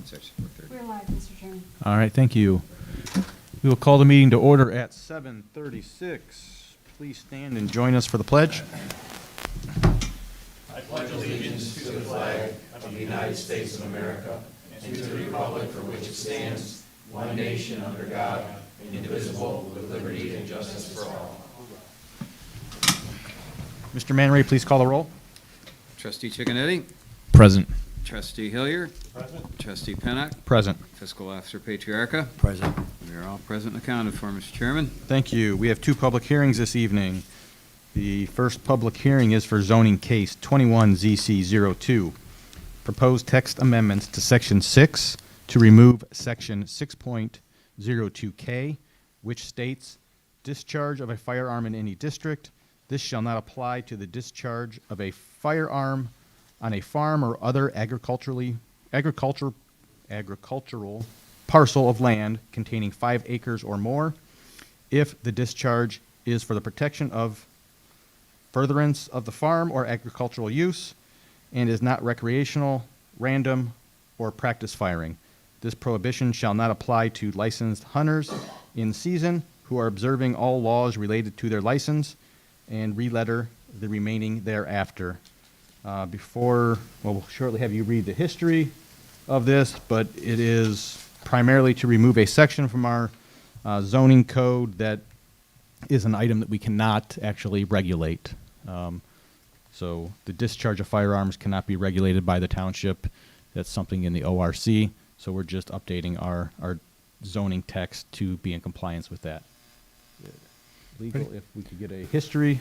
Section 430. We're live, Mr. Chairman. All right, thank you. We will call the meeting to order at 7:36. Please stand and join us for the pledge. Mr. Man Ray, please call the roll. Trustee Chickanetti? Present. Trustee Hillier? Present. Trustee Pennock? Present. Fiscal Officer Patriarca? Present. We are all present and accounted for, Mr. Chairman. Thank you. We have two public hearings this evening. The first public hearing is for zoning case 21ZC02. Proposed text amendments to Section 6 to remove Section 6.02K, which states, discharge of a firearm in any district. This shall not apply to the discharge of a firearm on a farm or other agricultural parcel of land containing 5 acres or more, if the discharge is for the protection of furtherance of the farm or agricultural use and is not recreational, random, or practice firing. This prohibition shall not apply to licensed hunters in season who are observing all laws related to their license, and re-letter the remaining thereafter. We'll shortly have you read the history of this, but it is primarily to remove a section from our zoning code that is an item that we cannot actually regulate. So the discharge of firearms cannot be regulated by the township. That's something in the ORC. So we're just updating our zoning text to be in compliance with that. Legal, if we could get a history.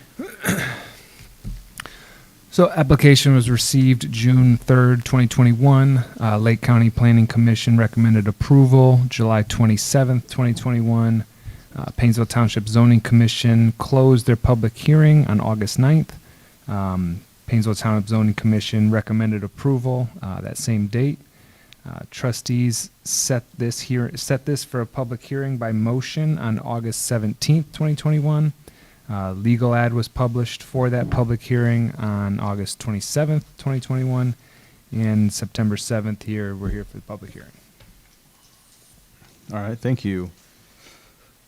So application was received June 3rd, 2021. Lake County Planning Commission recommended approval July 27th, 2021. Painesville Township Zoning Commission closed their public hearing on August 9th. Painesville Township Zoning Commission recommended approval that same date. Trustees set this for a public hearing by motion on August 17th, 2021. Legal ad was published for that public hearing on August 27th, 2021. And September 7th we're here for the public hearing. All right, thank you.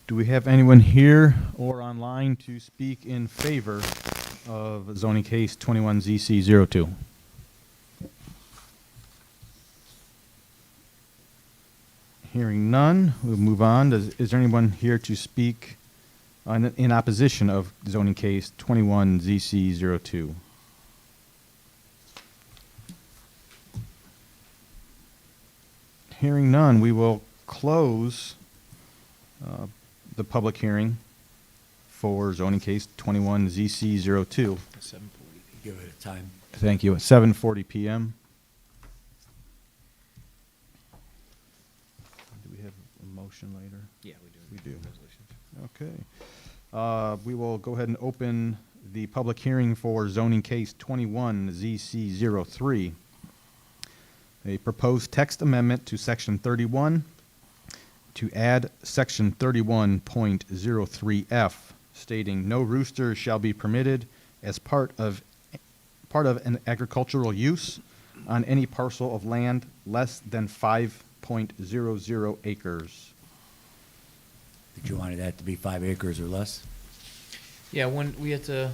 Do we have anyone here or online to speak in favor of zoning case 21ZC02? Hearing none, we'll move on. Is there anyone here to speak in opposition of zoning case 21ZC02? Hearing none, we will close the public hearing for zoning case 21ZC02. 7:40. Give it a time. Thank you. At 7:40 p.m. Do we have a motion later? Yeah, we do. We do. Resolutions. Okay. We will go ahead and open the public hearing for zoning case 21ZC03. A proposed text amendment to section 31 to add section 31.03F stating no rooster shall be permitted as part of an agricultural use on any parcel of land less than 5.00 acres. Did you want that to be 5 acres or less? Yeah, when we had to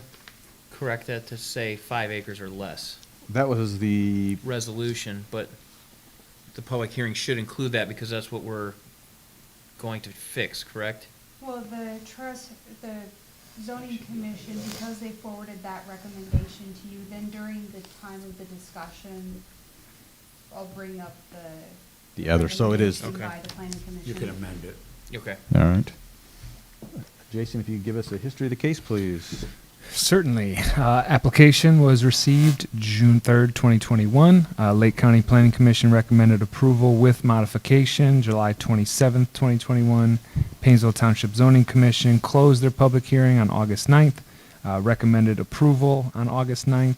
correct that to say 5 acres or less That was the resolution, but the public hearing should include that because that's what we're going to fix, correct? Well, the zoning commission, because they forwarded that recommendation to you, then during the time of the discussion, I'll bring up the other. So it is. recommendation Okay. by the planning commission. You can amend it. Okay. All right. Jason, if you could give us a history of the case, please. Certainly. Application was received June 3rd, 2021. Lake County Planning Commission recommended approval with modification July 27th, 2021. Painesville Township Zoning Commission closed their public hearing on August 9th. Recommended approval on August 9th.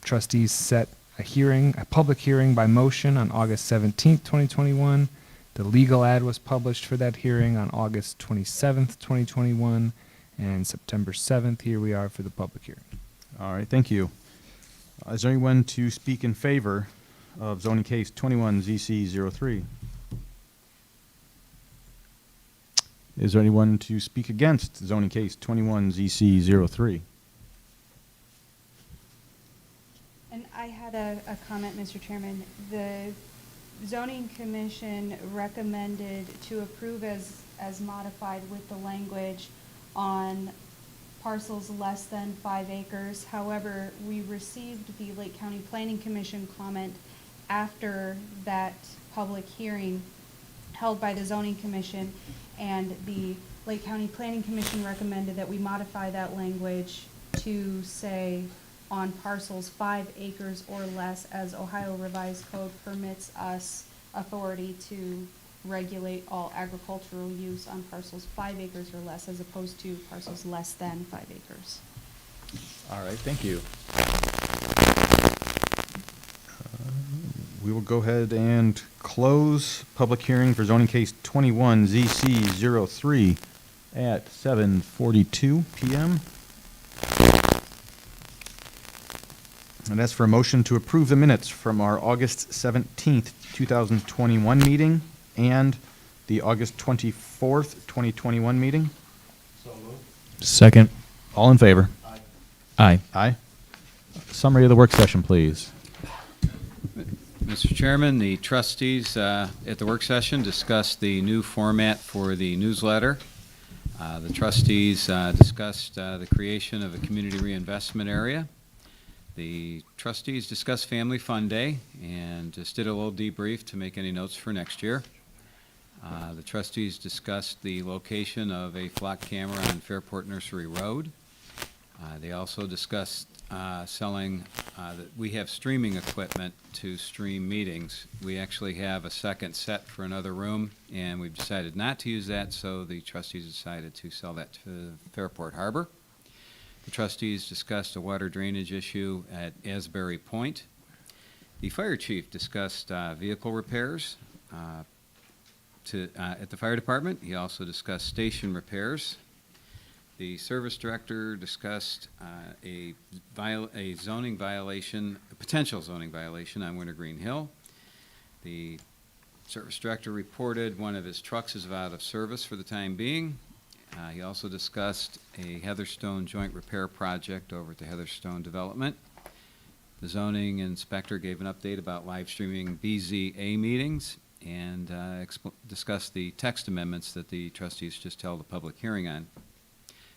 Trustees set a public hearing by motion on August 17th, 2021. The legal ad was published for that hearing on August 27th, 2021. And September 7th, here we are for the public hearing. All right, thank you. Is there anyone to speak in favor of zoning case 21ZC03? Is there anyone to speak against zoning case 21ZC03? And I had a comment, Mr. Chairman. The zoning commission recommended to approve as modified with the language on parcels less than 5 acres. However, we received the Lake County Planning Commission comment after that public hearing held by the zoning commission, and the Lake County Planning Commission recommended that we modify that language to say on parcels 5 acres or less, as Ohio Revised Code permits us authority to regulate all agricultural use on parcels 5 acres or less, as opposed to parcels less than 5 acres. All right, thank you. We will go ahead and close public hearing for zoning case 21ZC03 at 7:42 PM. And that's for a motion to approve the minutes from our August 17th, 2021 meeting and the August 24th, 2021 meeting. Second. All in favor? Aye. Aye. Summary of the work session, please. Mr. Chairman, the trustees at the work session discussed the new format for the newsletter. The trustees discussed the creation of a community reinvestment area. The trustees discussed Family Fun Day and just did a little debrief to make any notes for next year. The trustees discussed the location of a flock camera on Fairport Nursery Road. They also discussed selling, that we have streaming equipment to stream meetings. We actually have a second set for another room, and we've decided not to use that, so the trustees decided to sell that to Fairport Harbor. The trustees discussed a water drainage issue at Asbury Point. The fire chief discussed vehicle repairs at the fire department. He also discussed station repairs. The service director discussed a zoning violation, a potential zoning violation on Wintergreen Hill. The service director reported one of his trucks is out of service for the time being. He also discussed a Heatherstone joint repair project over at the Heatherstone Development. The zoning inspector gave an update about live streaming BZA meetings and discussed the text amendments that the trustees just held a public hearing on.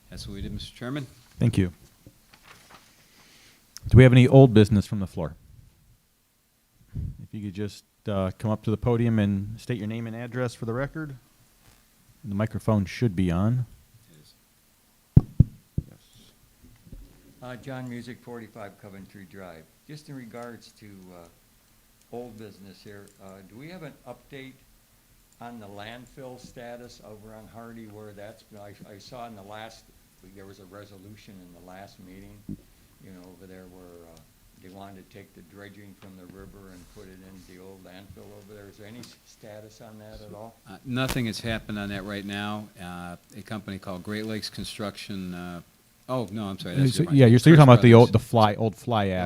That's what we did, Mr. Chairman. Thank you. Do we have any old business from the floor? If you could just come up to the podium and state your name and address for the record. The microphone should be on. Yes. John Music, 45 Coventry Drive. Just in regards to old business here, do we have an update on the landfill status over on Hardy where that's, I saw in the last, there was a resolution in the last meeting, you know, over there where they wanted to take the dredging from the river and put it into the old landfill over there. Is there any status on that at all? Nothing has happened on that right now. A company called Great Lakes Construction, oh, no, I'm sorry. That's So, different. yeah, you're talking about the Brothers. old fly Old ash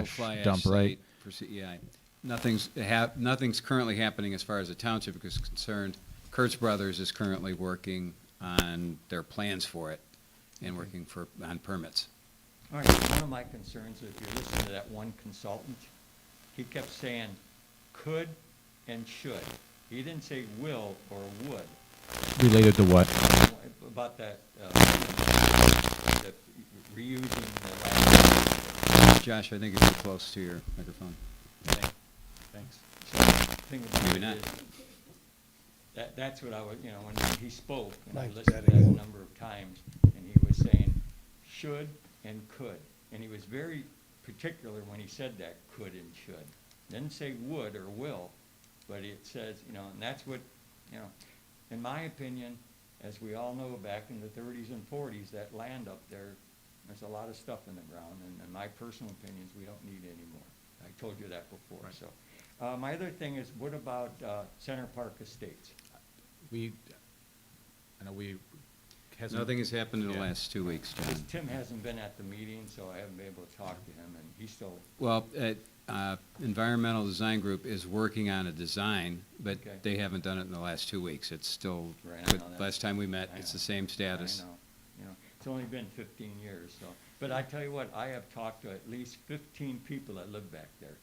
fly ash dump, right? site. Yeah, nothing's currently happening as far as the township is concerned. Kurtz Brothers is currently working on their plans for it and working on permits. All right, one of my concerns, if you listen to that one consultant, he kept saying could and should. He didn't say will or would. Related to what? About that, reusing the land. Josh, I think you're too close to your microphone. Thanks. Thing about Maybe it not. is, that's what I was, you know, when he spoke, and I Like listened that to that a again. number of times, and he was saying should and could. And he was very particular when he said that, could and should. Didn't say would or will, but it says, you know, and that's what, you know, in my opinion, as we all know, back in the 30s and 40s, that land up there, there's a lot of stuff in the ground, and in my personal opinions, we don't need any more. I told you that before, Right. so. My other thing is, what about Center Park Estates? Nothing has happened in the Yeah. last 2 weeks, John. Tim hasn't been at the meeting, so I haven't been able to talk to him, and he's still, Well, Environmental Design Group is working on a design, but Okay. they haven't done it in the last 2 weeks. It's still, Right, I know that. last time we met, I it's know. the same status. I know, you know, it's only been 15 years, so. But I tell you what, I have talked to at least 15 people that live back there,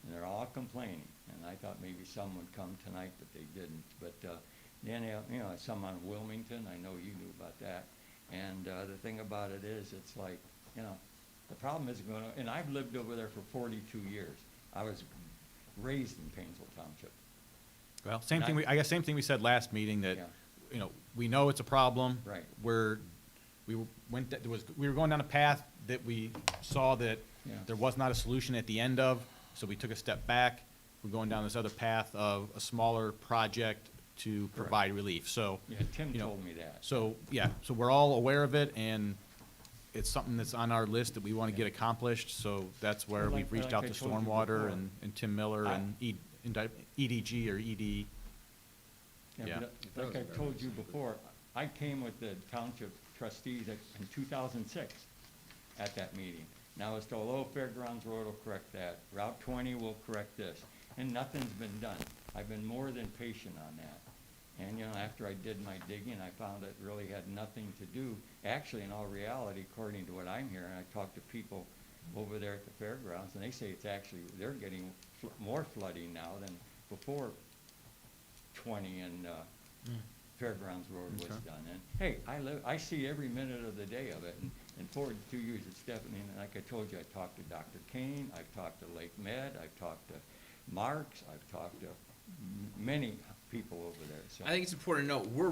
and they're all complaining. And I thought maybe some would come tonight, but they didn't. But then, you know, some on Wilmington, I know you knew about that. And the thing about it is, it's like, you know, the problem is going to, and I've lived over there for 42 years. I was raised in Painesville Township. Well, same And thing, I- I guess same thing we said last meeting, that, Yeah. you know, we know it's a problem. Right. We were going down a path that we saw that Yeah. there was not a solution at the end of, so we took a step back. We're going down this other path of a smaller project to provide relief, so. Yeah, Tim you know, told me that. So, yeah, so we're all aware of it, and it's something that's on our list that we want to get accomplished, so that's where Well, we've reached like out I to told you Stormwater before, and Tim Miller I- and EDG or ED. Yeah. But like I told you before, I came with the Township Trustees in 2006 at that meeting. Now, it's the Low Fairgrounds Road will correct that, Route 20 will correct this, and nothing's been done. I've been more than patient on that. And, you know, after I did my digging, I found it really had nothing to do, actually, in all reality, according to what I'm hearing, I talked to people over there at the fairgrounds, and they say it's actually, they're getting more flooding now than before 20 and Fairgrounds Road was Okay. done. And, hey, I see every minute of the day of it, and in 42 years, it's definitely, and like I told you, I talked to Dr. Kane, I've talked to Lake Med, I've talked to Marks, I've talked to many people over there, so. I think it's important to note, we're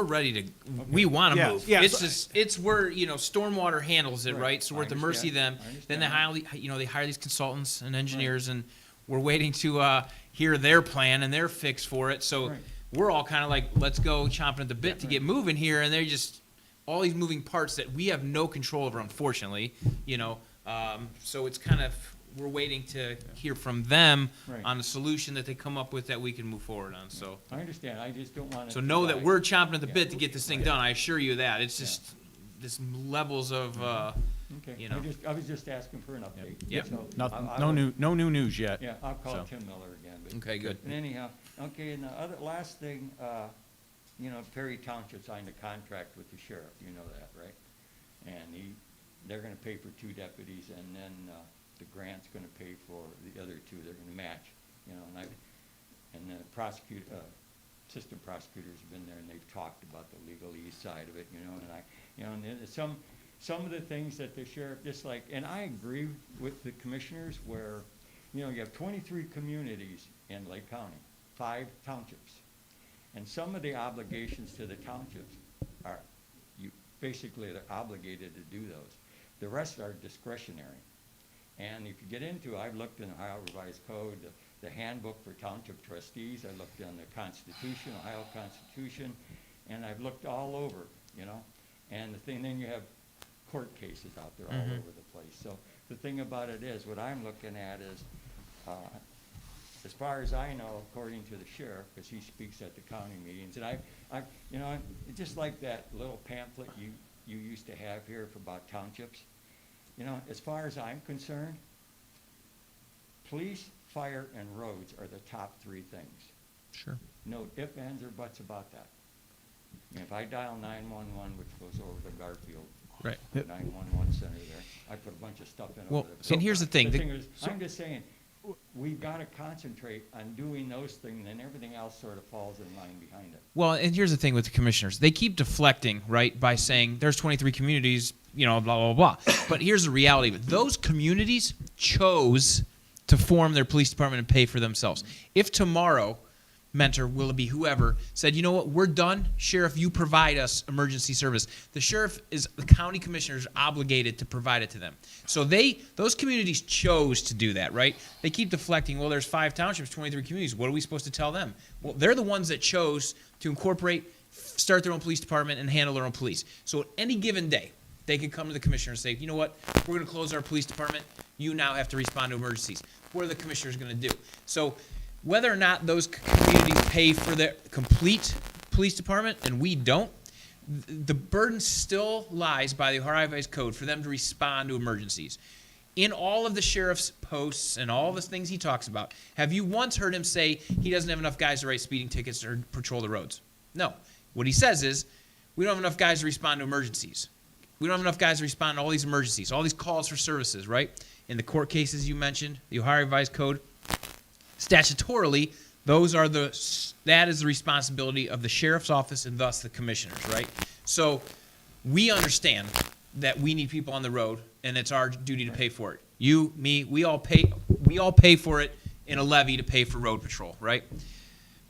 ready to, we want to Yeah, move. yeah, It's so- just, it's where, you know, stormwater handles it, Right. right? So we're I at the mercy of them. understand. I Then they understand. hire, you know, they hire these consultants and engineers, and we're waiting to hear their plan and their fix for it. So Right. we're all kind of like, let's go chomping at the bit to get moving here, and they're just, all these moving parts that we have no control over, unfortunately, you know? So it's kind of, we're waiting to hear from them Right. on a solution that they come up with that we can move forward on, so. I understand, I just don't want it So to know that die. we're chomping at the Yeah. bit to get this thing Right. done, I assure you that. It's Yeah. just, this levels of, Okay, you know. I was just asking for an update. Yep. So Nothing, I no will- new news yet. Yeah, I'll call so. Tim Miller again, but. Okay, good. And anyhow, okay, and the other, last thing, you know, Perry Township signed a contract with the sheriff, you know that, right? And they're gonna pay for 2 deputies, and then, the grant's gonna pay for the other 2, they're gonna match, you know, and the assistant prosecutor's been there, and they've talked about the legalese side of it, you know, and then some of the things that the sheriff, just like, and I agree with the commissioners where, you know, you have 23 communities in Lake County, 5 townships. And some of the obligations to the townships are, basically they're obligated to do those. The rest are discretionary. And if you get into, I've looked in Ohio Revised Code, the handbook for township trustees, I looked in the Constitution, Ohio Constitution, and I've looked all over, you know. And then you have court cases out there all over the place. So the thing about it is, what I'm looking at is, as far as I know, according to the sheriff, because he speaks at the county meetings, and I, you know, just like that little pamphlet you used to have here for about townships, you know, as far as I'm concerned, police, fire, and roads are the top 3 things. Sure. No ifs, ands, or buts about that. And if I dial 911, which goes over to Garfield, Right. 911 center there, I put a bunch of stuff in Well, over there. and here's the thing, is, I'm just saying, we've got to concentrate on doing those things, and everything else sort of falls in line behind it. Well, and here's the thing with the commissioners. They keep deflecting, right, by saying there's 23 communities, you know, blah, blah, blah. But here's the reality of it. Those communities chose to form their police department and pay for themselves. If tomorrow, Mentor, Willoughby, whoever, said, you know what, we're done, Sheriff, you provide us emergency service. The sheriff the county commissioners obligated to provide it to them. So those communities chose to do that, right? They keep deflecting, well, there's 5 townships, 23 communities. What are we supposed to tell them? Well, they're the ones that chose to incorporate, start their own police department and handle their own police. So at any given day, they could come to the commissioner and say, you know what, we're going to close our police department. You now have to respond to emergencies. What are the commissioners going to do? So whether or not those communities pay for their complete police department and we don't, the burden still lies by the Ohio Revised Code for them to respond to emergencies. in all of the sheriff's posts and all the things he talks about, have you once heard him say he doesn't have enough guys to write speeding tickets or patrol the roads? No. What he says is, we don't have enough guys to respond to emergencies. We don't have enough guys to respond to all these emergencies, all these calls for services, right? In the court cases you mentioned, the Ohio Revised Code, statutorily, that is the responsibility of the sheriff's office and thus the commissioners, right? So we understand that we need people on the road, and it's our duty to pay for it. You, me, we all pay for it in a levy to pay for road patrol, right?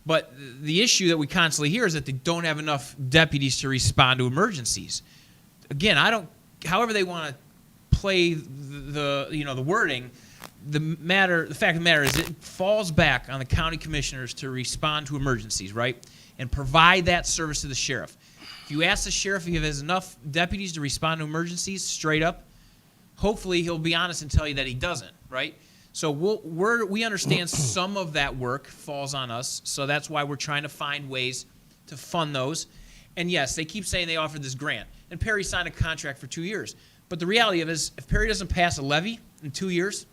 But the issue that we constantly hear is that they don't have enough deputies to respond to emergencies. Again, however they want to play the wording, the fact of the matter is it falls back on the county commissioners to respond to emergencies, right? And provide that service to the sheriff. If you ask the sheriff if he has enough deputies to respond to emergencies straight up, hopefully he'll be honest and tell you that he doesn't, right? So we understand some of that work falls on us, so that's why we're trying to find ways to fund those. And yes, they keep saying they offered this grant, and Perry signed a contract for 2 years. But the reality of it is, if Perry doesn't pass a levy in 2 years,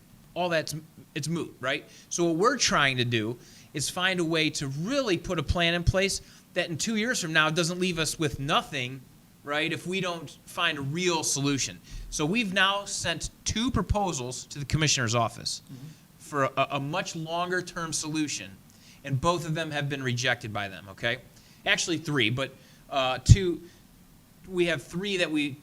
it's moot, right? So what we're trying to do is find a way to really put a plan in place that in 2 years from now doesn't leave us with nothing, right, if we don't find a real solution. So we've now sent 2 proposals to the commissioner's office for a much longer term solution, and both of them have been rejected by them, okay? Actually 3, but 2, we have 3 that we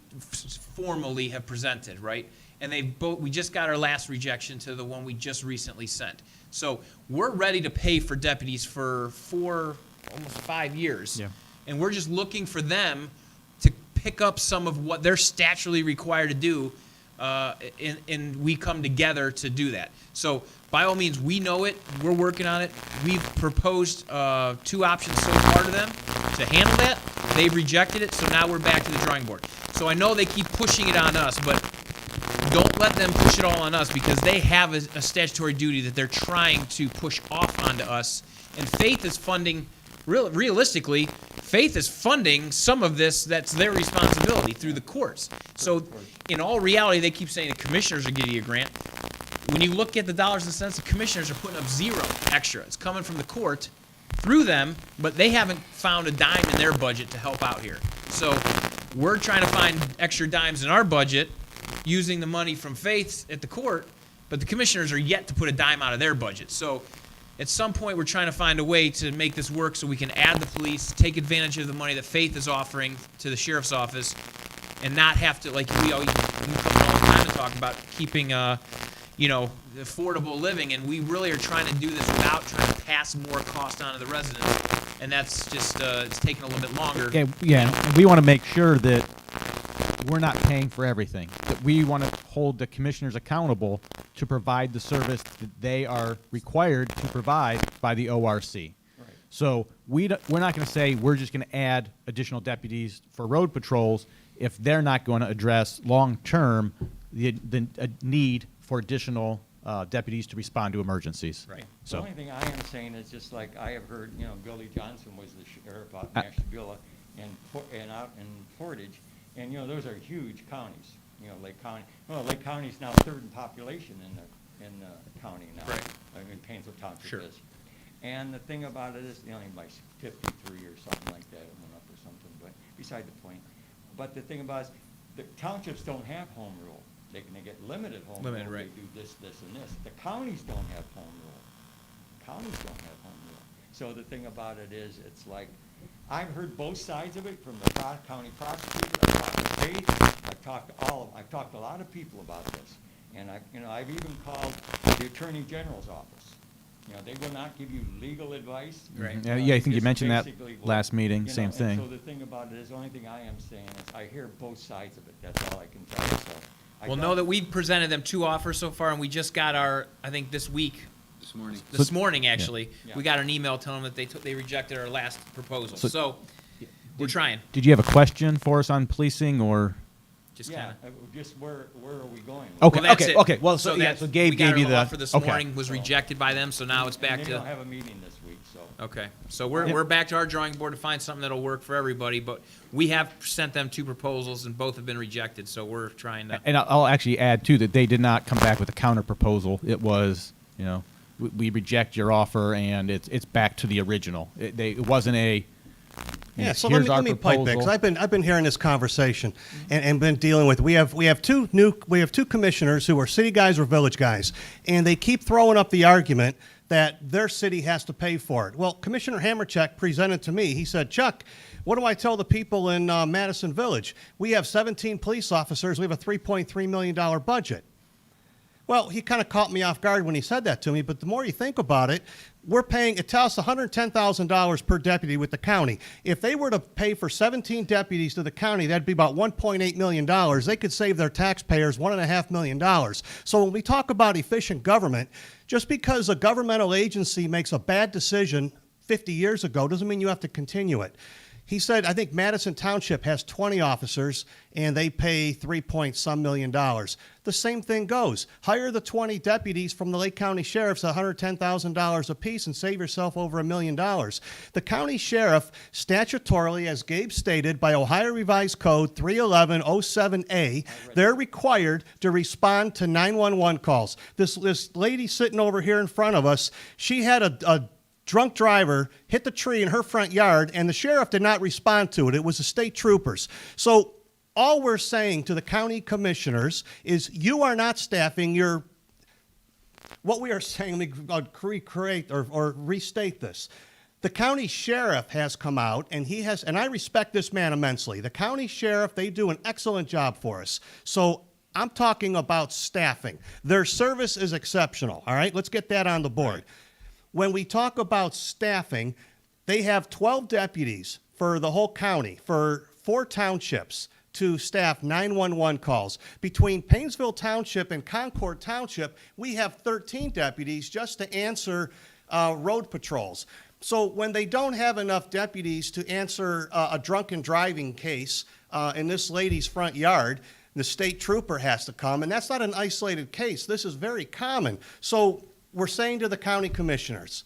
formally have presented, right? And we just got our last rejection to the one we just recently sent. So we're ready to pay for deputies for 4, almost 5 years. Yeah. And we're just looking for them to pick up some of what they're statutorily required to do, and we come together to do that. So by all means, we know it. We're working on it. We've proposed 2 options so far to them to handle that. They've rejected it, so now we're back to the drawing board. So I know they keep pushing it on us, but don't let them push it all on us, because they have a statutory duty that they're trying to push off onto us. And Faith is funding, realistically, Faith is funding some of this that's their responsibility through the courts. So in all reality, they keep saying the commissioners are getting a grant. When you look at the dollars and cents, the commissioners are putting up 0 extra. It's coming from the court through them, but they haven't found a dime in their budget to help out here. So we're trying to find extra dimes in our budget using the money from Faith at the court, but the commissioners are yet to put a dime out of their budget. So at some point, we're trying to find a way to make this work so we can add the police, take advantage of the money that Faith is offering to the sheriff's office, and not have to, like we come all the time to talk about, keeping affordable living. And we really are trying to do this without trying to pass more cost on to the residents. And that's just, it's taking a little bit longer. Yeah, and we want to make sure that we're not paying for everything. That we want to hold the commissioners accountable to provide the service that they are required to provide by the ORC. Right. So we're not going to say we're just going to add additional deputies for road patrols if they're not going to address long-term the need for additional deputies to respond to emergencies. Right. So The only thing I am saying is just like I have heard, Billy Johnson was the sheriff out in Ashtabula and out in Portage, and those are huge counties. Lake County. Well, Lake County's now 3rd in population in the county now. Right. I mean, Painesville Township Sure. is. And the thing about it is, by 53 or something like that, it went up or something. But beside the point. But the thing about it is, the townships don't have home rule. They get limited home rule. Right. They do this, and this. The counties don't have home rule. Counties don't have home rule. So the thing about it is, it's like, I've heard both sides of it from the county prosecutor. I've talked to Faith. I've talked to a lot of people about this, and I've even called the Attorney General's office. They will not give you legal advice. Right. Yeah, I think you It's mentioned that basically last meeting. and Same thing. So the thing about it is, the only thing I am saying is, I hear both sides of it. That's all I can tell you. So Well, know that we presented them 2 offers so far, and we just got our, I think this week, This morning. this morning actually, Yeah. we got an email telling them that they rejected our last proposal. So- So we're trying. Did you have a question for us on policing, or? Just yeah, kind of. just where are we going? Okay, Well, that's okay, it. okay. Well, so that- Gabe we got gave our you little the offer this okay. morning, was rejected by them, so now it's back And they don't to. have a meeting this week, so. Okay, so we're back to our drawing board to find something that'll work for everybody, but we have sent them 2 proposals and both have been rejected, so we're trying to. And I'll actually add, too, that they did not come back with a counter proposal. It was, we reject your offer, and it's back to the original. It wasn't a, Yeah, so here's our let me pipe in, proposal. because I've been hearing this conversation and been dealing with. We have two commissioners who are city guys or village guys, and they keep throwing up the argument that their city has to pay for it. Well, Commissioner Hamercheck presented to me. He said, Chuck, what do I tell the people in Madison Village? We have 17 police officers. We have a $3.3 million budget. Well, he kind of caught me off guard when he said that to me, but the more you think about it, we're paying, it tells us $110,000 per deputy with the county. If they were to pay for 17 deputies to the county, that'd be about $1.8 million. They could save their taxpayers $1.5 million. So when we talk about efficient government, just because a governmental agency makes a bad decision 50 years ago doesn't mean you have to continue it. He said, I think Madison Township has 20 officers, and they pay $3 million. The same thing goes. Hire the 20 deputies from the Lake County Sheriff's at $110,000 apiece and save yourself over $1 million. The county sheriff, statutorily, as Gabe stated, by Ohio Revised Code 31107A, they're required to respond to 911 calls. This lady sitting over here in front of us, she had a drunk driver hit the tree in her front yard, and the sheriff did not respond to it. It was the state troopers. So all we're saying to the county commissioners is you are not staffing your, what we are saying, let me recreate or restate this. The county sheriff has come out, and he has, and I respect this man immensely. The county sheriff, they do an excellent job for us. So I'm talking about staffing. Their service is exceptional, all right? Let's get that on the board. When we talk about staffing, they have 12 deputies for the whole county, for 4 townships to staff 911 calls. Between Painesville Township and Concord Township, we have 13 deputies just to answer road patrols. So when they don't have enough deputies to answer a drunken driving case in this lady's front yard, the state trooper has to come, and that's not an isolated case. This is very common. So we're saying to the county commissioners,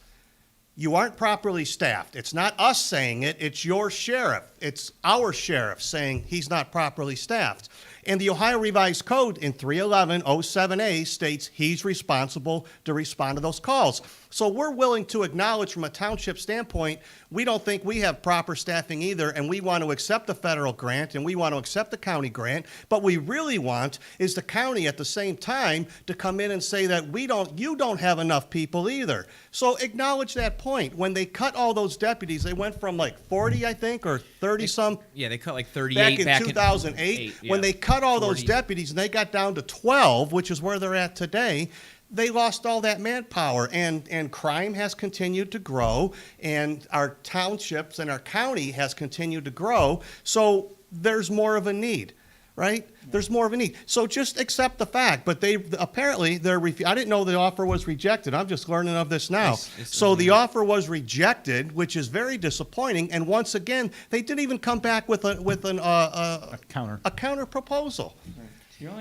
you aren't properly staffed. It's not us saying it, it's your sheriff. It's our sheriff saying he's not properly staffed. And the Ohio Revised Code in 31107A states he's responsible to respond to those calls. So we're willing to acknowledge from a township standpoint, we don't think we have proper staffing either, and we want to accept the federal grant and we want to accept the county grant. But we really want is the county at the same time to come in and say that you don't have enough people either. So acknowledge that point. When they cut all those deputies, they went from like 40, I think, or 30 some. Yeah, they cut like 38 back in 2008, when they cut all those 40. deputies and they got down to 12, which is where they're at today, they lost all that manpower, and crime has continued to grow, and our townships and our county has continued to grow, so there's more of a need, right? There's more of a need. So just accept the fact, but I didn't know the offer was rejected. I'm just learning of this now. So the offer was rejected, which is very disappointing, and once again, they didn't even come back with a counter proposal.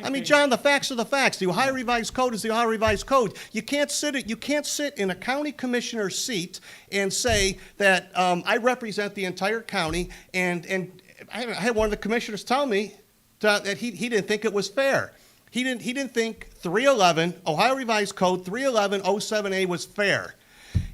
I mean, John, the facts are the facts. The Ohio Revised Code is the Ohio Revised Code. You can't sit in a county commissioner's seat and say that I represent the entire county, and I had one of the commissioners tell me that he didn't think it was fair. He didn't think Ohio Revised Code 31107A was fair.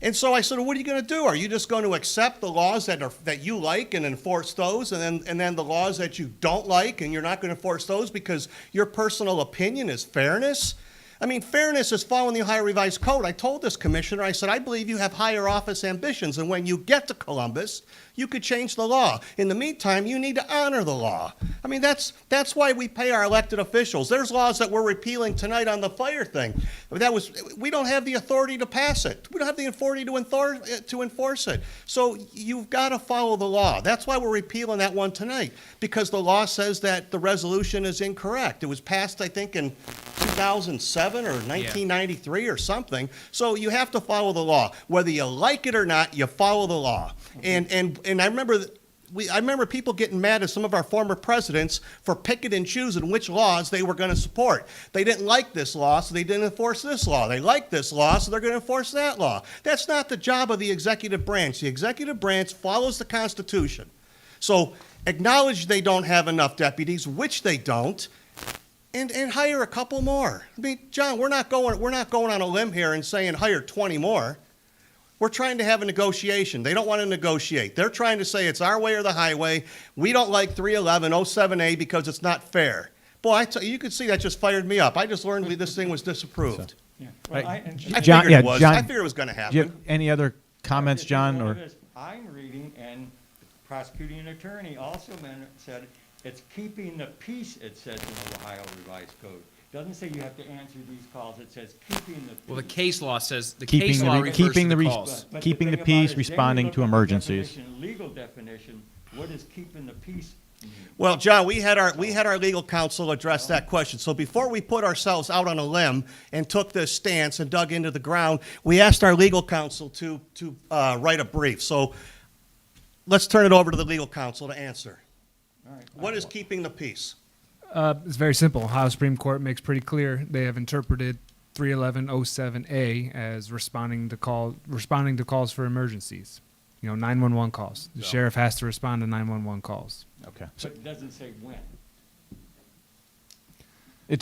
And so I said, well, what are you going to do? Are you just going to accept the laws that you like and enforce those, and then the laws that you don't like, and you're not going to enforce those because your personal opinion is fairness? I mean, fairness is following the Ohio Revised Code. I told this commissioner, I said, I believe you have higher office ambitions, and when you get to Columbus, you could change the law. In the meantime, you need to honor the law. I mean, that's why we pay our elected officials. There's laws that we're repealing tonight on the fire thing. We don't have the authority to pass it. We don't have the authority to enforce it. So you've got to follow the law. That's why we're repealing that one tonight, because the law says that the resolution is incorrect. It was passed, I think, in 2007 or 1993 or something. So you have to follow the law. Whether you like it or not, you follow the law. And I remember I remember people getting mad at some of our former presidents for picking and choosing which laws they were going to support. They didn't like this law, so they didn't enforce this law. They like this law, so they're going to enforce that law. That's not the job of the executive branch. The executive branch follows the Constitution. So acknowledge they don't have enough deputies, which they don't, and hire a couple more. I mean, John, we're not going on a limb here and saying hire 20 more. We're trying to have a negotiation. They don't want to negotiate. They're trying to say it's our way or the highway. We don't like 31107A because it's not fair. Boy, you could see that just fired me up. I just learned this thing was disapproved. Yeah. Right. Well, I John- figured yeah, it was. John- I figured it was going to Do you have happen. any other comments, John? Or I'm reading, and the prosecuting attorney also said, it's keeping the peace, it says in the Ohio Revised Code. Doesn't say you have to answer these calls, it says keeping the peace. Well, the case law says the Keeping case the law re- refers keeping to the the re- calls. But keeping the thing about peace, it is, then you responding look to at the emergencies. definition, legal definition, what does keeping the peace mean? Well, John, we had our legal counsel address that question. So before we put ourselves out on a limb and took this stance and dug into the ground, we asked our legal counsel to write a brief. So let's turn it over to the legal counsel to answer. All right. What is keeping the peace? It's very simple. Ohio Supreme Court makes pretty clear they have interpreted 31107A as responding to calls for emergencies. 911 calls. The sheriff has to respond to 911 calls. okay, But it doesn't say when. it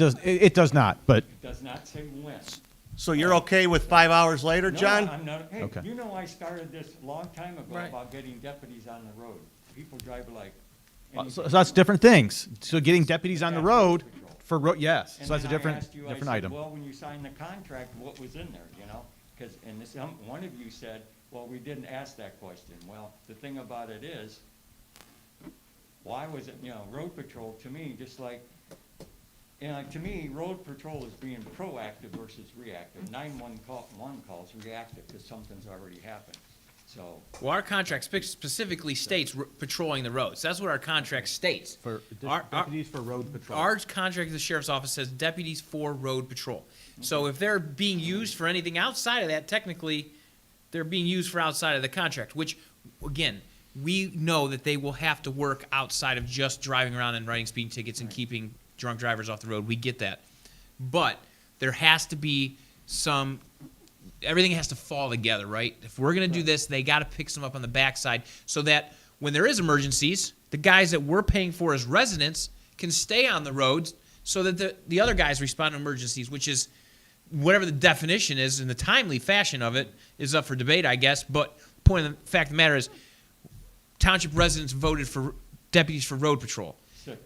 does not. But It does not say when. So you're okay with 5 hours later, John? No, I'm not. Hey, Okay. you know I started this a long time ago Right. about getting deputies on the road. People drive like. so that's different things. So getting deputies on the That's road patrol. for yes. And So that's a then I different asked you, I different said, item. well, when you signed the contract, what was in there, Because, one of you said, well, we didn't ask that question. Well, the thing about it is, why was it, road patrol, to me, just like, to me, road patrol is being proactive versus reactive. 911 calls reactive because something's already happened. So, Well, our contract specifically states patrolling the roads. That's what our contract states. For Our- deputies for road patrol. Our contract with the sheriff's office says deputies for road patrol. So if they're being used for anything outside of that, technically, they're being used for outside of the contract, which, again, we know that they will have to work outside of just driving around and writing speeding tickets and keeping drunk drivers off the road. We get that. But there has to be everything has to fall together, right? If we're going to do this, they got to pick some up on the backside so that when there is emergencies, the guys that we're paying for as residents can stay on the roads so that the other guys respond to emergencies, which is whatever the definition is and the timely fashion of it is up for debate, I guess. But point of the fact of the matter is township residents voted for deputies for road patrol. 6.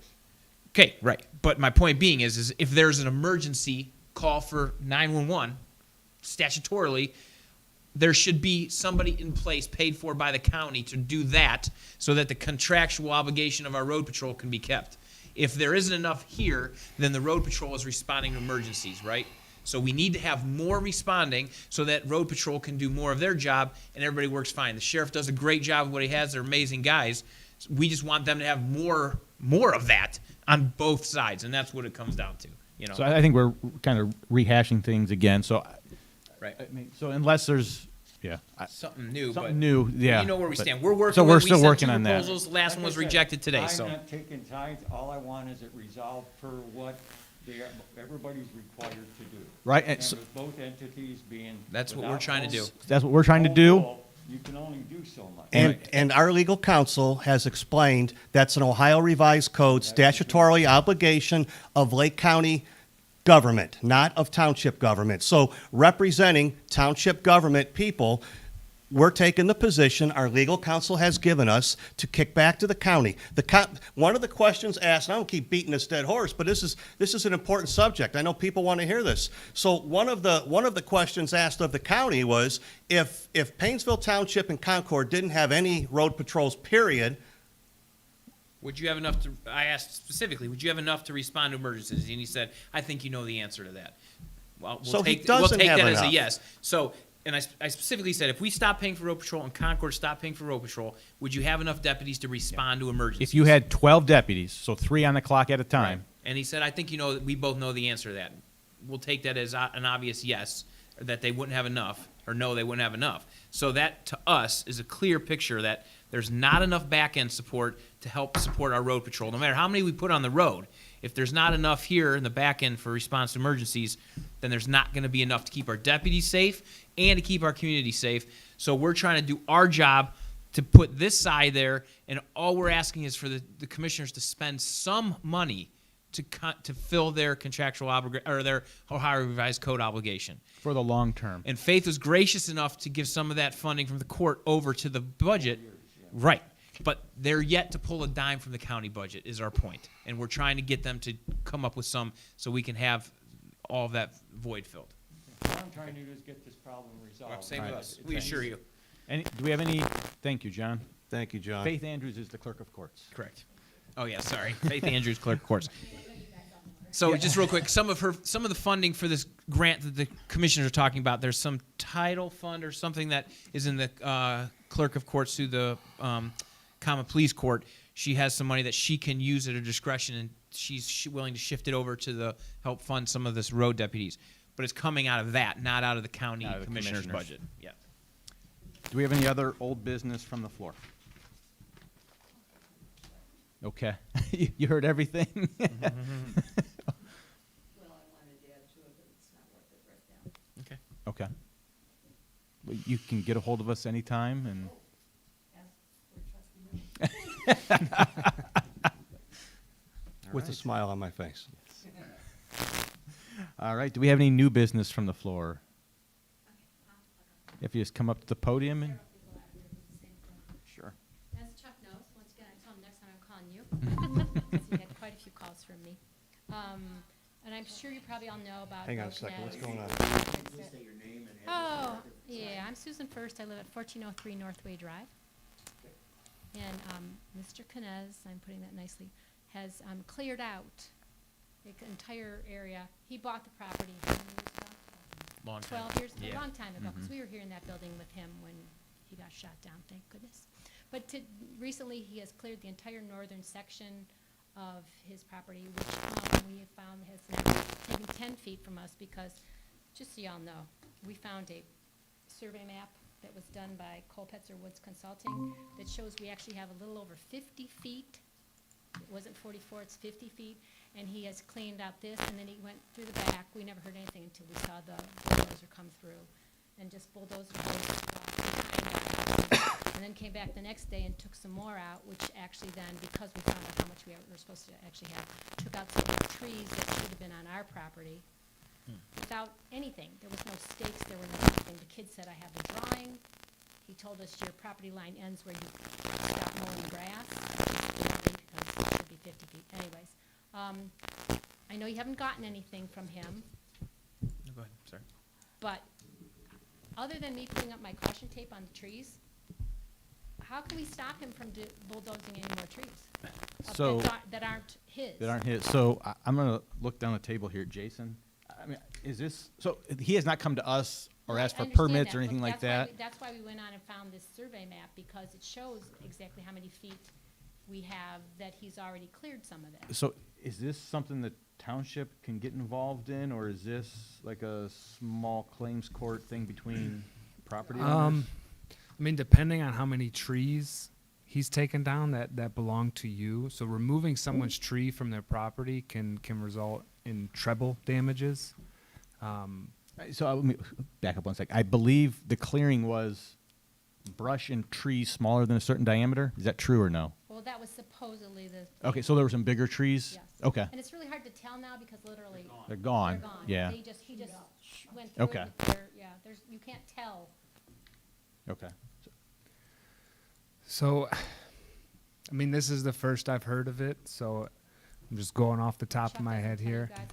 Okay, right. But my point being is if there's an emergency call for 911, statutorily, there should be somebody in place paid for by the county to do that so that the contractual obligation of our road patrol can be kept. If there isn't enough here, then the road patrol is responding to emergencies, right? So we need to have more responding so that road patrol can do more of their job and everybody works fine. The sheriff does a great job of what he has. They're amazing guys. We just want them to have more of that on both sides, and that's what it comes down to. So I think we're kind of rehashing things again. So Right. I mean, so unless there's Something new. something but new, yeah. You know where we but- stand. We're working. So we're we still sent working two on that. proposals. Last Like one was I said, rejected today. I'm So not taking sides. All I want is it resolved per what everybody's required to do. Right, And so- with both entities being. That's what we're without trying to do. those That's what we're trying to do. overall, You can only do so much. And our legal counsel has explained that's an Ohio Revised Code statutory obligation of Lake County government, not of township government. So representing township government people, we're taking the position our legal counsel has given us to kick back to the county. One of the questions asked, and I don't keep beating this dead horse, but this is an important subject. I know people want to hear this. So one of the questions asked of the county was if Painesville Township and Concord didn't have any road patrols, period. would you have enough to? I asked specifically, would you have enough to respond to emergencies? And he said, I think you know the answer to that. Well, So he we'll doesn't take have that as a enough. yes. So. And I specifically said, if we stop paying for road patrol and Concord stopped paying for road patrol, would you have enough deputies to respond to emergencies? If you had 12 deputies, so 3 on the clock at a Right. time. And he said, I think you know that we both know the answer to that. We'll take that as an obvious yes. or that they wouldn't have enough, or no, they wouldn't have enough. So that, to us, is a clear picture that there's not enough back-end support to help support our road patrol. No matter how many we put on the road, if there's not enough here in the back end for response to emergencies, then there's not going to be enough to keep our deputies safe and to keep our community safe. So we're trying to do our job to put this side there, and all we're asking is for the commissioners to spend some money to fill their contractual or their Ohio Revised Code obligation. For the long term. And Faith was gracious enough to give some of that funding from the court over to the budget. Right. But they're yet to pull a dime from the county budget, is our point. And we're trying to get them to come up with some so we can have all of that void filled. All I'm trying to do is get this problem resolved. Same with us. We assure you. Do we have any? Thank you, John. Thank you, John. Faith Andrews is the clerk of courts. Correct. Oh, yeah, sorry. Faith Andrews, clerk of courts. So just real quick, some of the funding for this grant that the commissioners are talking about, there's some title fund or something that is in the clerk of courts through the common pleas court. She has some money that she can use at her discretion, and she's willing to shift it over to help fund some of this road deputies. But it's coming out of that, not out of the county Out of the commissioner's commissioners. budget. Yeah. Do we have any other old business from the floor? Okay. You heard everything? Well, I wanted to add to it, but it's not worth it right now. Okay. Okay. Well, you can get a hold of us anytime, and Ask for trustee. With a smile on my face. all right. Do we have any new business from the floor? If you just come up to the podium and sure. As Chuck knows, once again, I told him next time I'm calling you. Because he had quite a few calls from me. And I'm sure you probably all know about. Hang on a second, what's going on? Oh, yeah, I'm Susan First. I live at 1403 Northway Drive. And Mr. Canez, I'm putting that nicely, has cleared out the entire area. He bought the property how many years ago? Long time. 12 years, Yeah. a long time ago, because we were here in that building with him when he got shot down, thank goodness. But recently, he has cleared the entire northern section of his property, which we have found has now taken 10 feet from us because, just so y'all know, we found a survey map that was done by Colpetzer Woods Consulting that shows we actually have a little over 50 feet. It wasn't 44, it's 50 feet. And he has cleaned out this, and then he went through the back. We never heard anything until we saw the bulldozer come through and just bulldozed and then came back the next day and took some more out, which actually then, because we found out how much we were supposed to actually have, took out some of the trees that should have been on our property without anything. There was no stakes, there were no nothing. The kid said, I have the drawing. He told us your property line ends where you stop mowing grass. It should be 50 feet. Anyways, I know you haven't gotten anything from him, No, go ahead. Sorry. but other than me putting up my caution tape on the trees, how can we stop him from bulldozing any more trees? So- That aren't his. That aren't his. So I'm going to look down the table here, Jason. I mean, is this, so he has not come to us or asked I for understand permits that, or anything but like that's why that? that's why we went on and found this survey map, because it shows exactly how many feet we have that he's already cleared some of that. So is this something the township can get involved in, or is this like a small claims court thing between property owners? I mean, depending on how many trees he's taken down that belong to you, so removing someone's tree from their property can result in treble damages. So let me back up one sec. I believe the clearing was brush and trees smaller than a certain diameter. Is that true or no? Well, that was supposedly the. Okay, so there were some bigger trees? Yes. Okay. And it's really hard to tell now because literally. They're gone. They're gone. Yeah. He just went through Okay. it with their, you can't tell. Okay. So, I mean, this is the first I've heard of it, so I'm just going off the top Chuck of my doesn't head tell you here. guys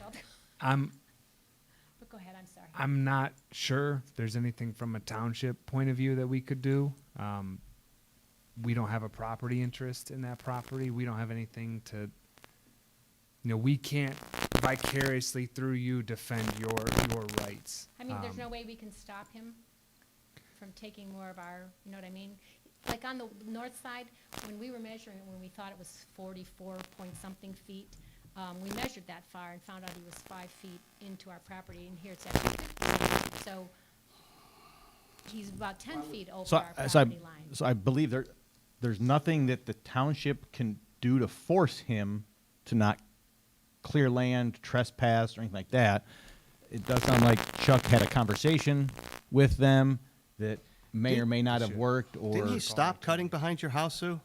all- But go ahead, I'm sorry. I'm not sure if there's anything from a township point of view that we could do. We don't have a property interest in that property. We don't have anything to, we can't vicariously through you defend your rights. I mean, there's no way we can stop him from taking more of our, you know what I mean? Like on the north side, when we were measuring it, when we thought it was 44 point something feet, We measured that far and found out he was 5 feet into our property, and here it's at 50. So he's about 10 feet over So, our so I, property line. so I believe there's nothing that the township can do to force him to not clear land, trespass, or anything like that. It does sound like Chuck had a conversation with them that may or may not have worked, or Didn't he stop cutting behind your house, Sue?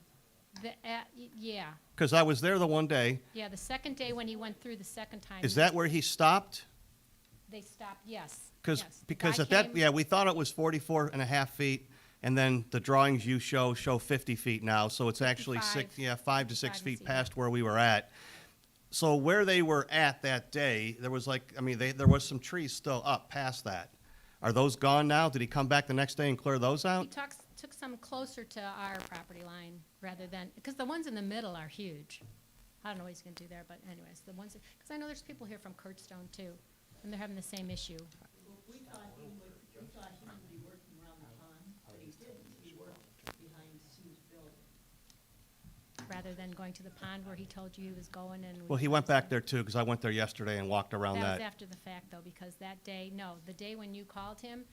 Yeah, Because I was there the one day. yeah, the second day when he went through the second time. Is that where he stopped? They stopped, yes. Because yes. The because guy at that, came- yeah, we thought it was 44 and a half feet, and then the drawings you show 50 feet now, so it's actually 55. 5 to 6 5 feet feet. past where we were at. So where they were at that day, there was there was some trees still up past that. Are those gone now? Did he come back the next day and clear those He out? took some closer to our property line rather than, because the ones in the middle are huge. I don't know what he's gonna do there, but anyways, the ones, because I know there's people here from Kurtstone too, and they're having the same issue. We thought he would be working around the pond, but he didn't. He worked behind Sue's building. Rather than going to the pond where he told you he was going and. Well, he went back there too, because I went there yesterday and walked around That was that. after the fact though, because that day, no, the day when you called him,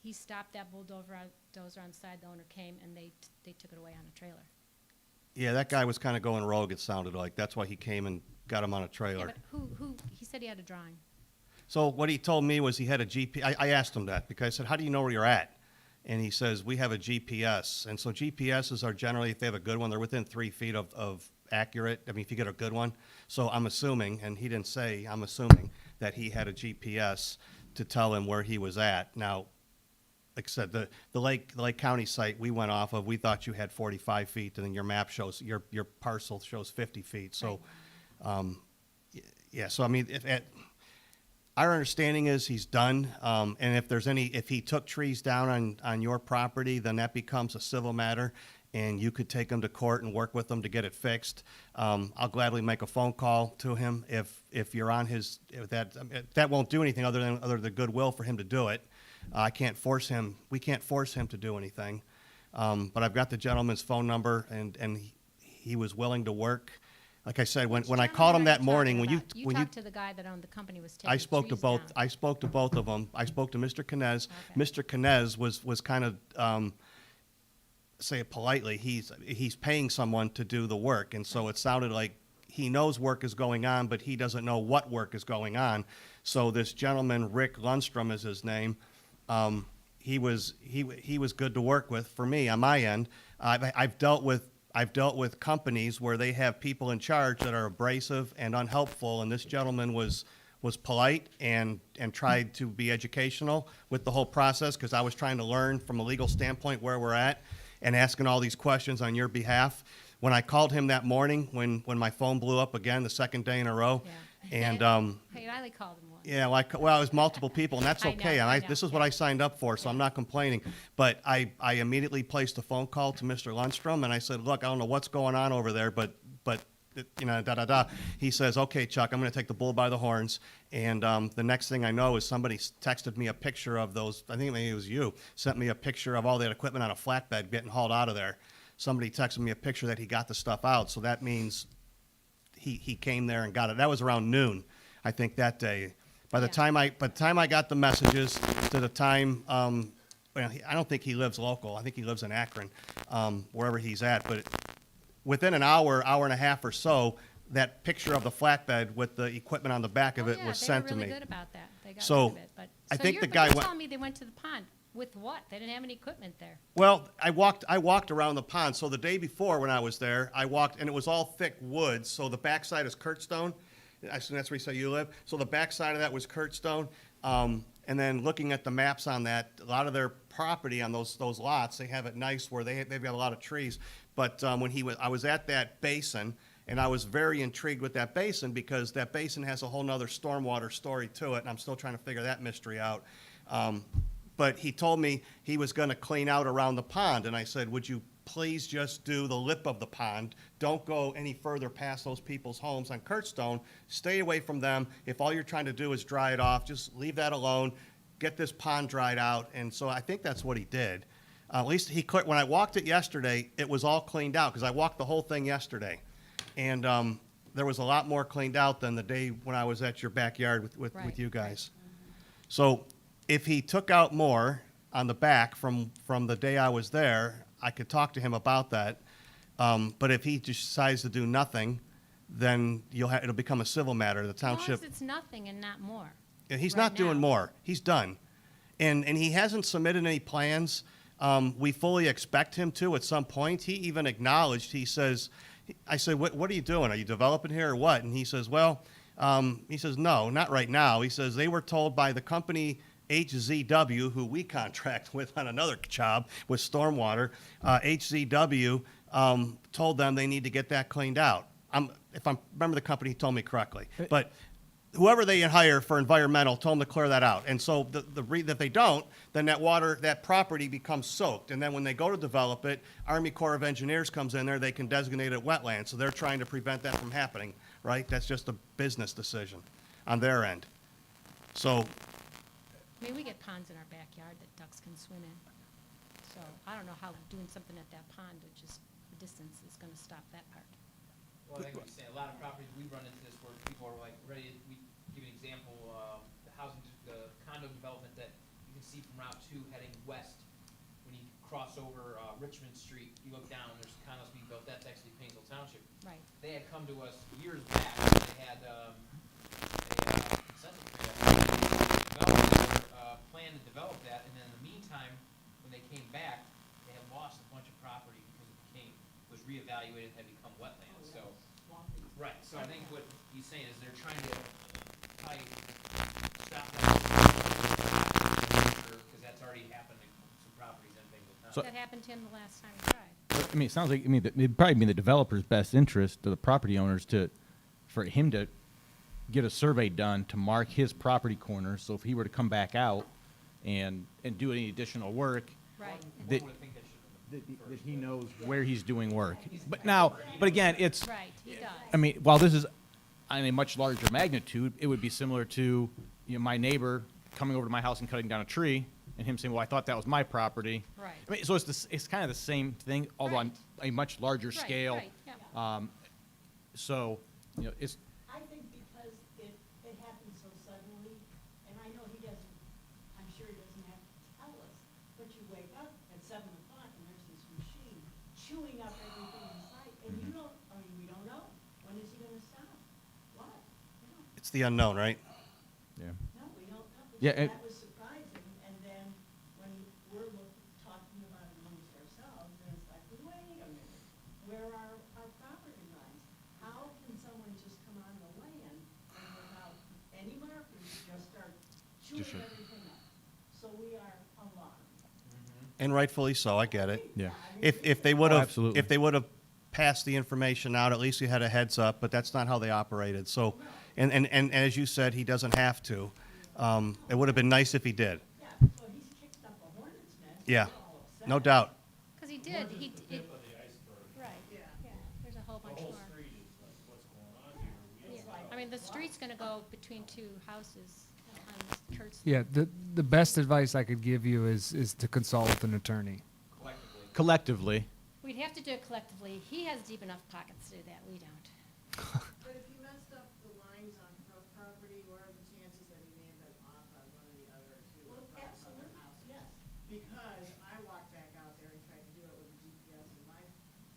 he stopped that bulldozer on the side, the owner came and they took it away on a trailer. Yeah, that guy was kind of going rogue, it sounded like. That's why he came and got him on a Yeah, trailer. but he said he had a drawing. So what he told me was he had a I asked him that because I said, how do you know where you're at? And he says, we have a GPS. And so GPSs are generally, if they have a good one, they're within 3 feet of accurate. I mean, if you get a good one. So I'm assuming, and he didn't say, I'm assuming that he had a GPS to tell him where he was at. Now, like I said, the Lake County site we went off of, we thought you had 45 feet, and then your map shows, your parcel shows 50 feet. So, yeah, so I mean, our understanding is he's done, and if he took trees down on your property, then that becomes a civil matter, and you could take him to court and work with him to get it fixed. I'll gladly make a phone call to him if you're on his, that won't do anything other than goodwill for him to do it. We can't force him to do anything. But I've got the gentleman's phone number, and he was willing to work. Like I said, when I called him that morning, when you talked to the guy that owned the company was taking I spoke to trees both. down. I spoke to both of them. I spoke to Mr. Kinez. Okay. Mr. Kinez was kind of, say it politely, he's paying someone to do the work, and so it sounded like he knows work is going on, but he doesn't know what work is going on. So this gentleman, Rick Lundstrom is his name. He was good to work with for me on my end. I've dealt with companies where they have people in charge that are abrasive and unhelpful, and this gentleman was polite and tried to be educational with the whole process, because I was trying to learn from a legal standpoint where we're at and asking all these questions on your behalf. When I called him that morning, when my phone blew up again the second day in a row, Yeah. and Hey, I only called him once. yeah, well, it was multiple people, and that's I know, okay. I know, This is what yeah. I signed up for, so I'm not complaining. But I immediately placed a phone call to Mr. Lundstrom, and I said, look, I don't know what's going on over there, but you know, da-da-da. He says, okay, Chuck, I'm going to take the bull by the horns. And the next thing I know is somebody texted me a picture of those, I think maybe it was you, sent me a picture of all that equipment on a flatbed getting hauled out of there. Somebody texted me a picture that he got the stuff out, so that means he came there and got it. That was around noon, I think, that day. By the Yeah. time I got the messages to the time, well, I don't think he lives local. I think he lives in Akron, wherever he's at. But within an hour and a half or so, that picture of the flatbed with the equipment on the back of it was sent to They me. were really good about that. They got So, rid of it, but. I think the But guy you're went- telling me they went to the pond. With what? They didn't have any equipment there. Well, I walked around the pond. So the day before when I was there, I walked, and it was all thick woods. So the backside is Kurtstone. I assume that's where you say you live. So the backside of that was Kurtstone. And then looking at the maps on that, a lot of their property on those lots, they have it nice where they've got a lot of trees. But when I was at that basin, and I was very intrigued with that basin because that basin has a whole nother stormwater story to it, and I'm still trying to figure that mystery out. But he told me he was going to clean out around the pond, and I said, would you please just do the lip of the pond? Don't go any further past those people's homes on Kurtstone. Stay away from them. If all you're trying to do is dry it off, just leave that alone. Get this pond dried out. And so I think that's what he did. At least when I walked it yesterday, it was all cleaned out because I walked the whole thing yesterday. And there was a lot more cleaned out than the day when I was at your backyard with Right, you guys. So if he took out more on the back from the day I was there, I could talk to him about that. But if he just decides to do nothing, then it'll become a civil matter. The As long township, as it's nothing and not more. he's right not doing now. more. He's done. And he hasn't submitted any plans. We fully expect him to at some point. He even acknowledged, he says, I said, what are you doing? Are you developing here or what? And he says, well, he says, no, not right now. He says, they were told by the company HZW, who we contract with on another job with stormwater, HZW told them they need to get that cleaned out. If I remember the company, he told me correctly. But whoever they hire for environmental told them to clear that out. And so if they don't, then that property becomes soaked. And then when they go to develop it, Army Corps of Engineers comes in there, they can designate it wetland. So they're trying to prevent that from happening, right? That's just a business decision on their end. So, I mean, we get ponds in our backyard that ducks can swim in. So I don't know how doing something at that pond, or just the distance is gonna stop that part. Well, I think we say a lot of properties, we run into this where people are like ready, we give an example, the condo development that you can see from Route 2 heading west. When you cross over Richmond Street, you look down, there's condos being built, that's actually Painesville Township. Right. They had come to us years back, they had a consensus plan to develop that, and then in the meantime, when they came back, they had lost a bunch of property because it was reevaluated, had become wetlands, so. Right, so I think what he's saying is they're trying to probably stop that, because that's already happened to some properties in Painesville Township. That happened to him the last time he tried. I mean, it sounds like, it'd probably be in the developer's best interest, to the property owners, for him to get a survey done to mark his property corners, so if he were to come back out and do any additional work, Right. that, One would think that should have been that he knows where he's doing work. But again, it's, Right, he does. I mean, while this is on a much larger magnitude, it would be similar to, my neighbor coming over to my house and cutting down a tree, and him saying, well, I thought that was my property. Right. I mean, so it's kind of the same thing, although on a much larger Right, scale. right, yeah. So, it's, I think because it happened so suddenly, and I know he doesn't, I'm sure he doesn't have to tell us, but you wake up at 7 o'clock and there's this machine chewing up everything in sight, and you don't, I mean, we don't know. When is he gonna stop? What? We don't it's the unknown, right? yeah. know, we don't know. Yeah, So and- that was surprising, and then when we're talking about it amongst ourselves, then it's like, wait a minute, where are our property lines? How can someone just come on the land and without any markers, just start chewing Just- everything up? So we are alarmed. And rightfully so, I get it. Yeah. If they would have, absolutely. if they would have passed the information out, at least you had a heads up, but that's not how they operated. So, and as you said, he doesn't have to. It would have been nice if he did. Yeah, so he's kicked up a hornet's nest. Yeah, We're all upset. no doubt. Because he did, right, yeah, there's a whole bunch more. Yeah. I mean, the street's gonna go between two houses on Kurt's. Yeah, the best advice I could give you is to consult with an attorney. Collectively, We'd have to do it collectively. He has deep enough pockets to do that, we don't. But if you messed up the lines on property, what are the chances that he may have been off on one or the other two? Well, or perhaps other absolutely, houses? yes. Because I walked back out there and tried to do it with the GPS in my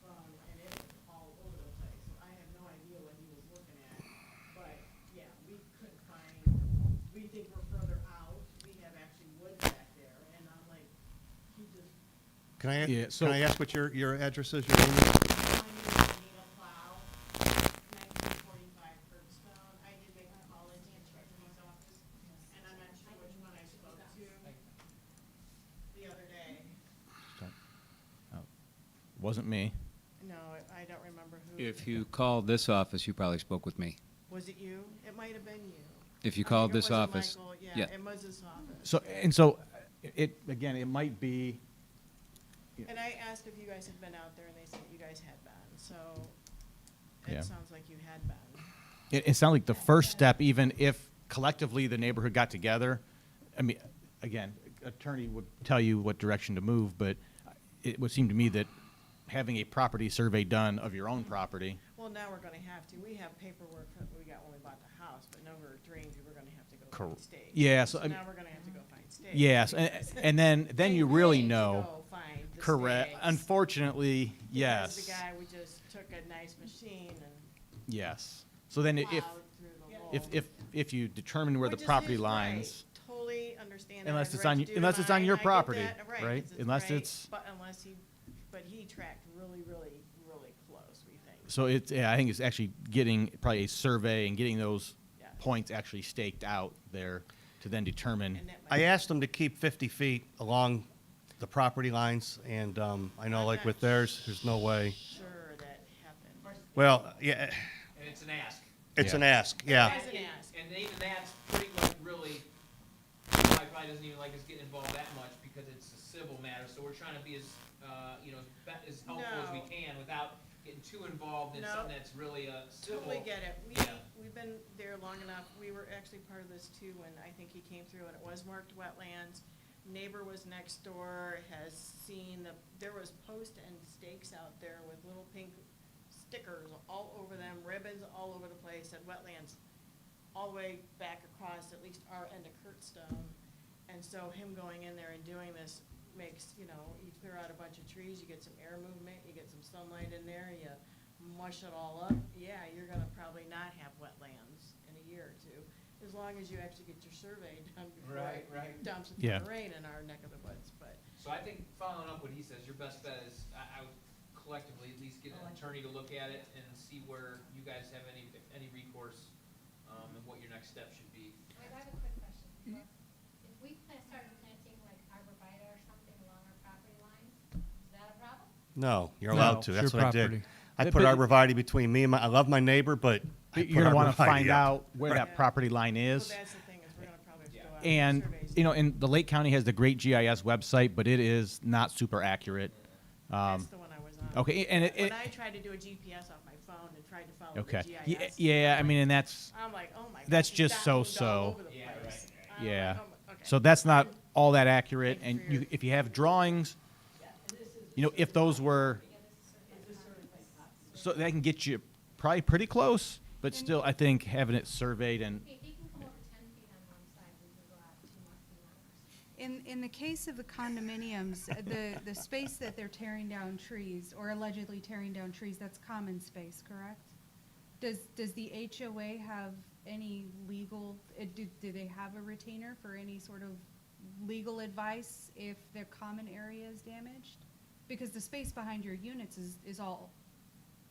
phone, and it was all over the place. So I have no idea what he was looking at. But, yeah, we couldn't find, we think we're further out. We have actually woods back there, and I'm like, he just, Yeah, so- Can I ask what your address is? Your name is? my name is Anita Plow, 1945 Curbstone. I did make a call into the attorney's office, and I'm not sure which one I spoke to the other day. wasn't me. No, I don't remember who. If you called this office, you probably spoke with me. Was it you? It might have been you. If you I called think it this wasn't office, Michael. yeah. Yeah, it was this office. So, again, it might be, And I asked if you guys had been out there, and they said you guys had been, so Yeah. it sounds like you had been. it sounded like the first step, even if collectively the neighborhood got together, I mean, again, attorney would tell you what direction to move, but it would seem to me that having a property survey done of your own property, Well, now we're gonna have to. We have paperwork that we got when we bought the house, but now we're drained, we're gonna have to go Cor- find stakes. Yeah, So so, now we're gonna have to go find stakes. yes, because and then you really paying to know. go find the Correct. stakes. Unfortunately, Because yes. the guy, we just took a nice machine and Yes. So then if, plowed through the hole. if you determine where the Which is property his right. lines, Totally understand. Unless that, it's right on to y- do unless it's on mine, your I get property, that, right? it's his Unless right, it's- but he tracked really, really, really close, we think. so it's, yeah, I think it's actually getting probably a survey and getting those Yeah. points actually staked out there to then determine. And that might- I asked them to keep 50 feet along the property lines, and I know I'm like not with theirs, there's no way. Sure that happened. Well, yeah, And it's an ask. it's Yeah. an ask, yeah. It was an ask. And even that's pretty much really, probably doesn't even like us getting involved that much because it's a civil matter. So we're trying to be as, as helpful as we No. can without getting too involved in No. something that's really a civil. Totally get it. Yeah. We've been there long enough. We were actually part of this too when I think he came through and it was marked wetlands. Neighbor was next door, has seen there was post and stakes out there with little pink stickers all over them, ribbons all over the place, said wetlands all the way back across at least our end of Kurtstone. And so him going in there and doing this makes, you clear out a bunch of trees, you get some air movement, you get some sunlight in there, you mush it all up. Yeah, you're gonna probably not have wetlands in a year or two, as long as you actually get your survey done before Right, it right. dumps Yeah. its rain in our neck of the woods, but. So I think following up what he says, your best bet is, I would collectively at least get an attorney to look at it and see where you guys have any recourse, and what your next step should be. I have a quick question. If we started planting like arborvitae or something along our property lines, is that a problem? No, you're No, allowed to. it's That's your what I did. property. I But- put but- arborvitae between me and I love my neighbor, but I You're gonna put want to arborvitae find up. out where that Right. property line So is. that's the thing, is we're gonna probably have to go out And, and surveys. and the Lake County has the great GIS website, but it is not super accurate. That's the one I was on. okay, and When I tried to do a GPS off my phone and tried to follow the Okay. GIS. Yeah, I mean, and that's, I'm like, oh my God. That's it's just dot moved so-so. all over the Yeah, place. right, I'm yeah. like, oh my- okay. So that's not all that accurate, Thank you and for your- if you have drawings, if those were, so that can get you probably pretty close, but still, I think having it surveyed and, If you can come over 10 feet on one side, we can go out 2 more feet on ours. In the case of the condominiums, the space that they're tearing down trees, or allegedly tearing down trees, that's common space, correct? Does the HOA have any legal, do they have a retainer for any sort of legal advice if their common area is damaged? Because the space behind your units is all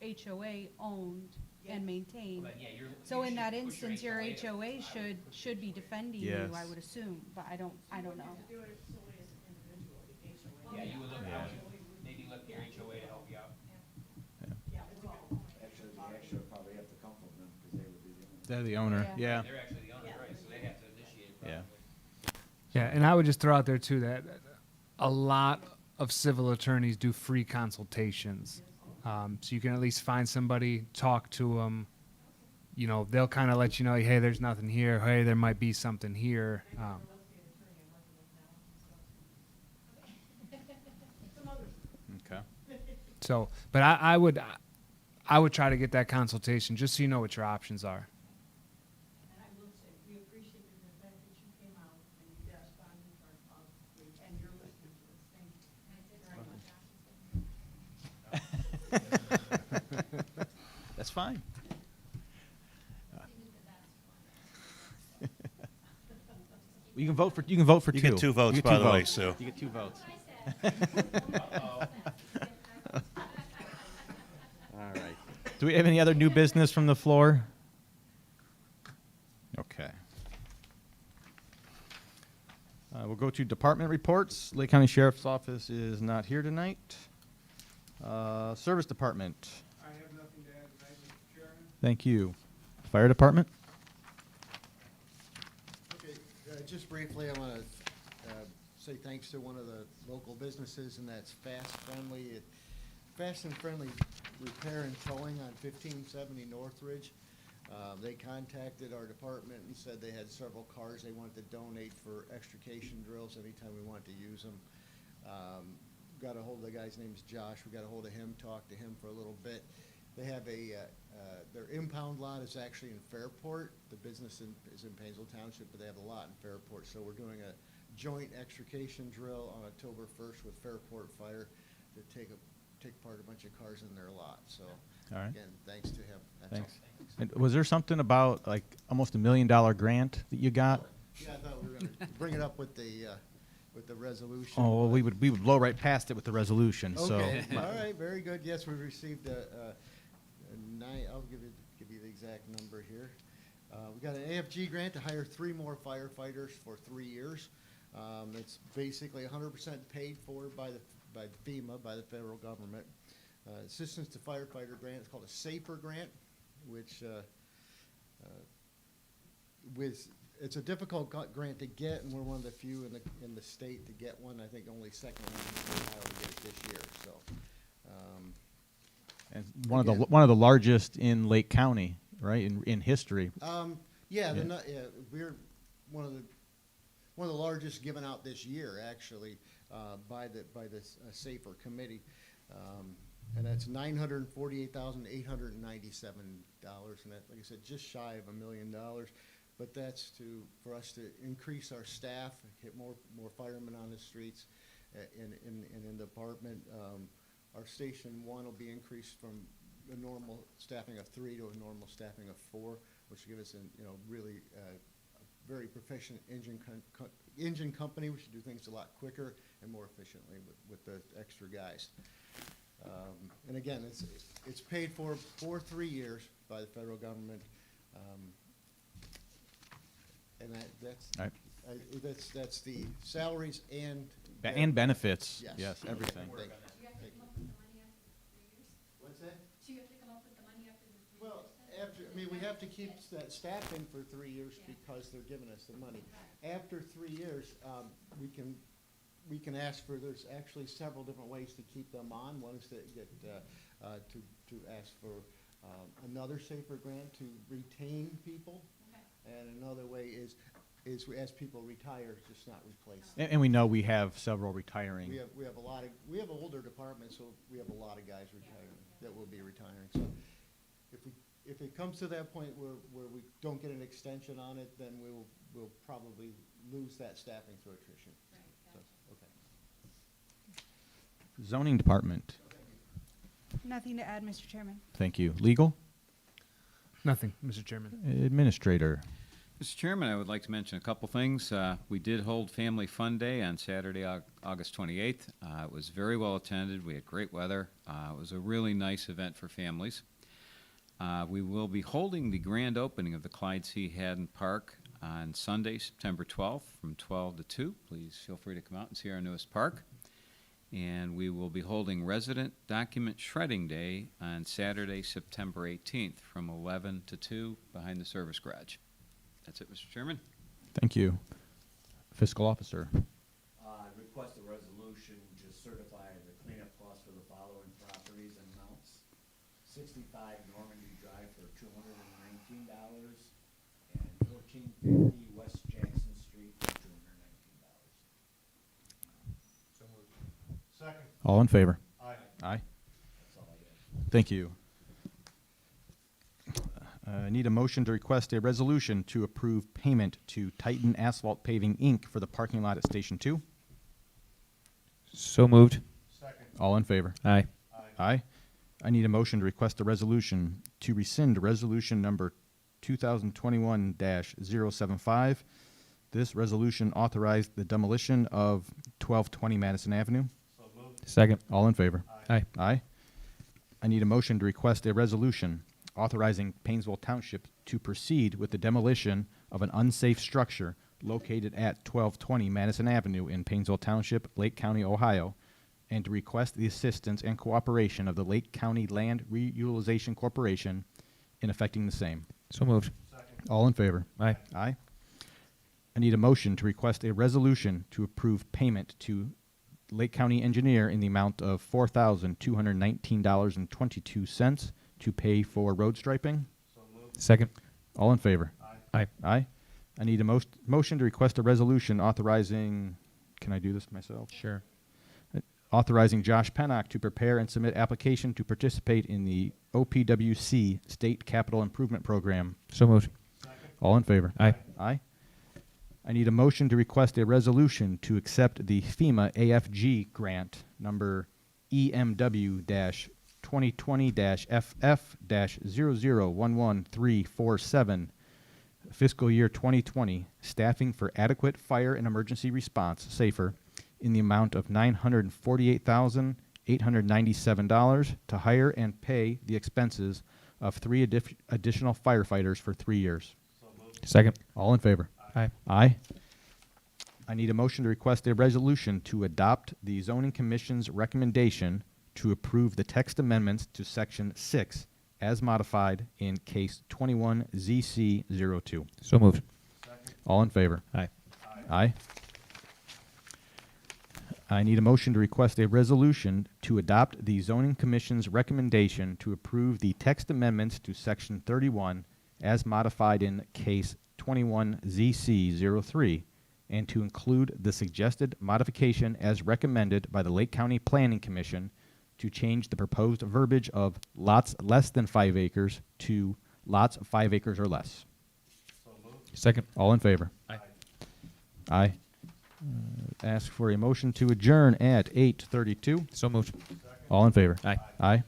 HOA owned and maintained. But yeah, So you in that should push your instance, your HOA to- I HOA would should be defending you, I Yes. would assume, but I don't know. Do it solely as an individual, the HOA. Yeah, you would look Yeah. out, maybe look to your HOA to help you out. Yeah, it's a good point. Actually, the extra probably have to come from them, because they would be the only. they're the owner, Yeah. yeah, They're actually the owner, right, so they have to initiate it yeah. probably. Yeah, and I would just throw out there too that a lot of civil attorneys do free consultations. So you can at least find somebody, talk to them. They'll kind of let you know, hey, there's nothing here. Hey, there might be something here. Okay. So, but I would try to get that consultation just so you know what your options are. And I will say, we appreciated the fact that you came out and you responded to our call, and you're listening to us. Thank you. That's fine. You can vote for two. You get two votes, You get by two the way, votes. Sue. You get two votes. All right. Do we have any other new business from the floor? Okay. We'll go to department reports. Lake County Sheriff's Office is not here tonight. Service Department. I have nothing to add tonight, Mr. Chairman. Thank you. Fire Department. Okay, just briefly, I want to say thanks to one of the local businesses, and that's Fast and Friendly Repair and Towing on 1570 Northridge. They contacted our department and said they had several cars they wanted to donate for extrication drills anytime we wanted to use them. Got a hold of the guy's name's Josh. We got a hold of him, talked to him for a little bit. They have their impound lot is actually in Fairport. The business is in Painesville Township, but they have a lot in Fairport. So we're doing a joint extrication drill on October 1st with Fairport Fire to take apart a bunch of cars in their lot. So, All right. again, thanks to him. That's Thanks. all. And was there something about like almost $1 million grant that you got? Yeah, I thought we were going to bring it up with the resolution. Oh, well, but- we would blow right past it with the resolution, so. Okay, all right, very good. Yes, we received I'll give you the exact number here. We got an AFG grant to hire 3 more firefighters for 3 years. It's basically 100% paid for by FEMA, by the federal government. Assistance to Firefighter grant, it's called a SAFER grant, which it's a difficult grant to get, and we're one of the few in the state to get one. I think only second in Ohio to get it this year. So, And one of the largest in Lake County, right, in history. yeah, Yeah. we're one of the largest given out this year, actually, by the SAFER committee, and that's $948,897, and that, like I said, just shy of $1 million. But that's for us to increase our staff, get more firemen on the streets, in the department. Our Station 1 will be increased from a normal staffing of 3 to a normal staffing of 4, which will give us really a very proficient engine company. We should do things a lot quicker and more efficiently with the extra guys. And again, it's paid for 3 years by the federal government. And that's Right. that's the salaries and And benefits, Yes. yes, everything. Do you have to come up with the money after the 3 years? What's that? Do you have to come up with the money after the 3 years? Well, we have to keep that staffing for 3 years because they're giving us the money. After 3 years, we can ask for. There's actually several different ways to keep them on. One is to get to ask for another SAFER grant to retain people, and another way is as people retire, just not replace them. And we know we have several retiring. We have an older department, so we have a lot of guys retiring that will be retiring. So if it comes to that point where we don't get an extension on it, then we'll probably lose that staffing through attrition. So, okay. Zoning Department, Nothing to add, Mr. Chairman. thank you. Legal, Nothing, Mr. Chairman. Administrator. Mr. Chairman, I would like to mention a couple things. We did hold Family Fun Day on Saturday, August 28th. It was very well attended. We had great weather. It was a really nice event for families. We will be holding the grand opening of the Clyde C. Haddon Park on Sunday, September 12th from 12 to 2. Please feel free to come out and see our newest park. And we will be holding Resident Document Shredding Day on Saturday, September 18th from 11 to 2 behind the service garage. That's it, Mr. Chairman. Thank you. Fiscal Officer. Request a resolution to certify the cleanup cost for the following properties and amounts. 65 Normandy Drive for $219 and 1450 West Jackson Street for $219. So moved. Second. All in favor? Aye. Aye. That's all I got. Thank you. I need a motion to request a resolution to approve payment to Titan Asphalt Paving, Inc. for the parking lot at Station 2. So moved. Second. All in favor? Aye. Aye. Aye. I need a motion to request a resolution to rescind resolution number 2021-075. This resolution authorized the demolition of 1220 Madison Avenue. So moved. Second. All in favor? Aye. Aye. I need a motion to request a resolution authorizing Painesville Township to proceed with the demolition of an unsafe structure located at 1220 Madison Avenue in Painesville Township, Lake County, Ohio, and to request the assistance and cooperation of the Lake County Land Reutilization Corporation in effecting the same. So moved. Second. All in favor? Aye. Aye. I need a motion to request a resolution to approve payment to Lake County Engineer in the amount of $4,219.22 to pay for road striping. So moved. Second. All in favor? Aye. Aye. Aye. I need a motion to request a resolution authorizing, can I do this myself? Sure. authorizing Josh Pennock to prepare and submit application to participate in the OPWC State Capital Improvement Program. So moved. All in favor? Aye. Aye. I need a motion to request a resolution to accept the FEMA AFG grant number EMW-2020-FF-0011347, fiscal year 2020, staffing for adequate fire and emergency response, SAFER, in the amount of $948,897 to hire and pay the expenses of 3 additional firefighters for 3 years. Second. All in favor? Aye. Aye. I need a motion to request a resolution to adopt the Zoning Commission's recommendation to approve the text amendments to Section 6 as modified in Case 21ZC02. So moved. All in favor? Aye. Aye. I need a motion to request a resolution to adopt the Zoning Commission's recommendation to approve the text amendments to Section 31 as modified in Case 21ZC03 and to include the suggested modification as recommended by the Lake County Planning Commission to change the proposed verbiage of lots less than 5 acres to lots of 5 acres or less. Second. All in favor? Aye. Aye. Ask for a motion to adjourn at 8:32. So moved. All in favor? Aye. Aye.